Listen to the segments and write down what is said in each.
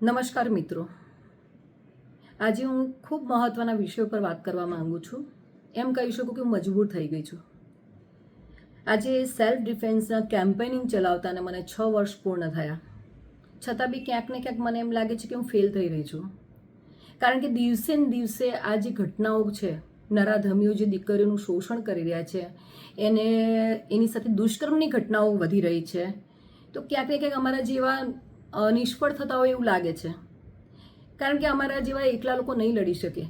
નમસ્કાર મિત્રો, આજે હું ખૂબ મહત્ત્વના વિષય પર વાત કરવા માંગુ છું. એમ કહી શકું કે હું મજબૂર થઈ ગઈ છું. આજે સેલ્ફ ડિફેન્સના કેમ્પેનિંગ ચલાવતાને મને 6 વર્ષ પૂર્ણ થયા. છતાં બી ક્યાંક ને ક્યાંક મને એમ લાગે છે કે હું ફેલ થઈ રહી છું. કારણ કે દિવસે ને દિવસે આ જે ઘટનાઓ છે, નરાધમીઓ જે દીકરીઓનું શોષણ કરી રહ્યા છે, એની સાથે દુષ્કર્મની ઘટનાઓ વધી રહી છે. તો ક્યાંક ને ક્યાંક અમારા જેવા નિષ્ફળ થતા હોય એવું લાગે છે. કારણ કે અમારા જેવા એકલા લોકો નહીં લડી શકે.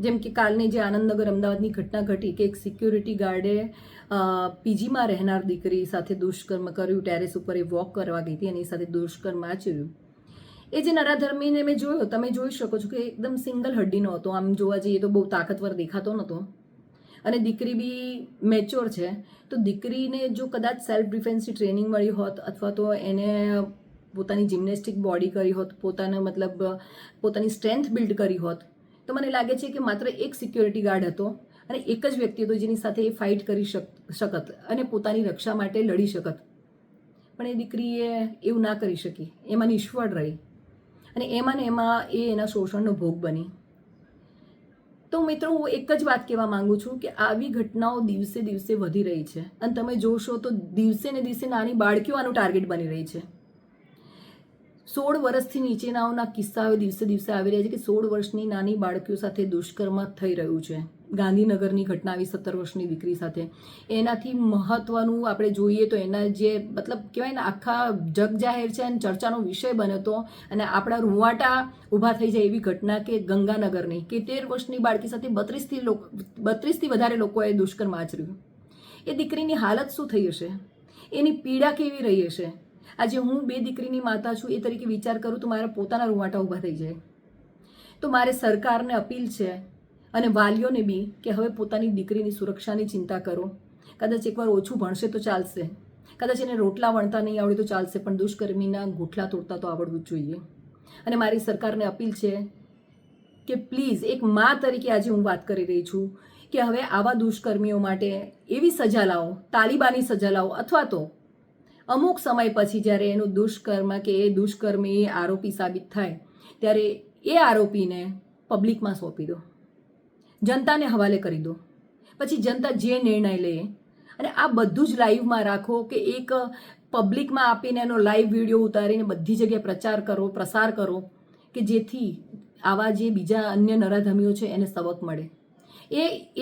જેમ કે કાલની જે આનંદનગર અમદાવાદની ઘટના ઘટી કે એક સિક્યુરિટી ગાર્ડે પીજીમાં રહેનાર દીકરી સાથે દુષ્કર્મ કર્યું. ટેરેસ ઉપર એ વોક કરવા ગઈ હતી, એની સાથે દુષ્કર્મ આચર્યું. એ જે નરાધર્મીને મેં જોયો, તમે જોઈ શકો છો કે એકદમ સિંગલ હડ્ડીનો હતો. આમ જોવા જઈએ તો બહુ તાકાતવર દેખાતો નહોતો અને દીકરી બી મેચ્યોર છે. તો દીકરીને જો કદાચ સેલ્ફ ડિફેન્સની ટ્રેનિંગ મળી હોત અથવા તો એને પોતાની જિમ્નેસ્ટિક બોડી કરી હોત, પોતાની સ્ટ્રેન્થ બિલ્ડ કરી હોત, તો મને લાગે છે કે માત્ર એક સિક્યોરિટી ગાર્ડ હતો અને એક જ વ્યક્તિ હતો જેની સાથે એ ફાઇટ કરી શકત અને પોતાની રક્ષા માટે લડી શકત. પણ એ દીકરીએ એવું ના કરી શકી, એમાં નિષ્ફળ રહી અને એમાં ને એમાં એ એના શોષણનો ભોગ બની. તો મિત્રો, હું એક જ વાત કહેવા માંગુ છું કે આવી ઘટનાઓ દિવસે દિવસે વધી રહી છે અને તમે જોશો તો દિવસે ને દિવસે નાની બાળકીઓ આનું ટાર્ગેટ બની રહી છે. 16 વર્ષથી નીચેનાઓના કિસ્સાઓ દિવસે દિવસે આવી રહ્યા છે કે 16 વર્ષની નાની બાળકીઓ સાથે દુષ્કર્મ થઈ રહ્યું છે. ગાંધીનગરની ઘટના આવી 17 વર્ષની દીકરી સાથે. એનાથી મહત્વનું આપણે જોઈએ તો એના જે કહેવાય ને, આખા જગ જાહેર છે અને ચર્ચાનો વિષય બન્યો હતો અને આપણા રૂવાટા ઊભા થઈ જાય એવી ઘટના કે ગંગાનગરની કે 13 વર્ષની બાળકી સાથે 32થી વધારે લોકોએ દુષ્કર્મ આચર્યું. એ દીકરીની હાલત શું થઈ હશે? એની પીડા કેવી રહી હશે? આજે હું 2 દીકરીની માતા છું, એ તરીકે વિચાર કરું તો મારા પોતાના રૂવાટા ઊભા થઈ જાય. તો મારે સરકારને અપીલ છે અને વાલીઓને બી કે હવે પોતાની દીકરીની સુરક્ષાની ચિંતા કરો. કદાચ એકવાર ઓછું ભણશે તો ચાલશે, કદાચ એને રોટલા વણતા નહીં આવડે તો ચાલશે, પણ દુષ્કર્મીના ગોઠલા તોડતા તો આવડવું જ જોઈએ. અને મારી સરકારને અપીલ છે કે પ્લીઝ, એક મા તરીકે આજે હું વાત કરી રહી છું કે હવે આવા દુષ્કર્મીઓ માટે એવી સજા લાવો, તાલિબાની સજા લાવો, અથવા તો અમુક સમય પછી જ્યારે એનું દુષ્કર્મ કે એ દુષ્કર્મી આરોપી સાબિત થાય ત્યારે એ આરોપીને પબ્લિકમાં સોંપી દો, જનતાને હવાલે કરી દો. પછી જનતા જે નિર્ણય લે. અને આ બધું જ લાઈવમાં રાખો કે એક પબ્લિકમાં આપીને એનો લાઈવ વિડીયો ઉતારીને બધી જગ્યાએ પ્રસાર કરો કે જેથી આવા જે બીજા અન્ય નરાધમીઓ છે એને સબક મળે.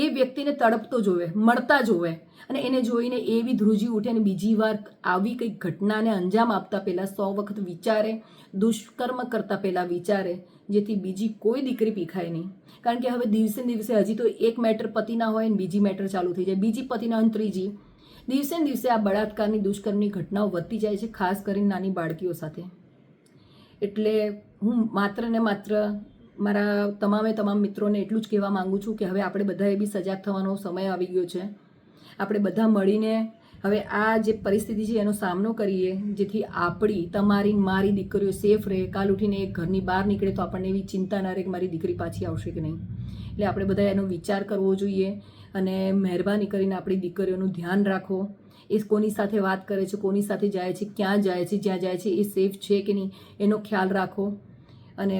એ વ્યક્તિને તડપતો જોવે, મળતા જોવે અને એને જોઈને એવી ધ્રુજી ઉઠે અને બીજી વાર આવી કંઈક ઘટનાને અંજામ આપતા પહેલાં 100 વખત વિચારે, દુષ્કર્મ કરતા પહેલાં વિચારે, જેથી બીજી કોઈ દીકરી પીખાય નહીં. કારણ કે હવે દિવસે ને દિવસે હજી તો એક મેટર પતિ ના હોય ને બીજી મેટર ચાલુ થઈ જાય, બીજી પતિ ના હોય ને ત્રીજી. દિવસે ને દિવસે આ બળાત્કારની દુષ્કર્મની ઘટનાઓ વધતી જાય છે, ખાસ કરીને નાની બાળકીઓ સાથે. એટલે હું માત્ર ને માત્ર મારા તમામ મિત્રોને એટલું જ કહેવા માંગુ છું કે હવે આપણે બધાએ બી સજાગ થવાનો સમય આવી ગયો છે. આપણે બધા મળીને હવે આ જે પરિસ્થિતિ છે એનો સામનો કરીએ, જેથી આપણી, તમારી, મારી દીકરીઓ સેફ રહે. કાલ ઉઠીને એક ઘરની બહાર નીકળે તો આપણને એવી ચિંતા ના રહે કે મારી દીકરી પાછી આવશે કે નહીં. એટલે આપણે બધા એનો વિચાર કરવો જોઈએ અને મહેરબાની કરીને આપણી દીકરીઓનું ધ્યાન રાખો. એ કોની સાથે વાત કરે છે, કોની સાથે જાય છે, ક્યાં જાય છે, જ્યાં જાય છે એ સેફ છે કે નહીં એનો ખ્યાલ રાખો. અને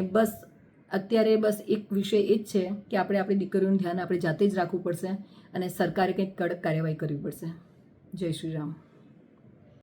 અત્યારે એક વિષય એ જ છે કે આપણે આપણી દીકરીઓનું ધ્યાન આપણે જાતે જ રાખવું પડશે અને સરકારે કંઈક કડક કાર્યવાહી કરવી પડશે. જય શ્રી રામ.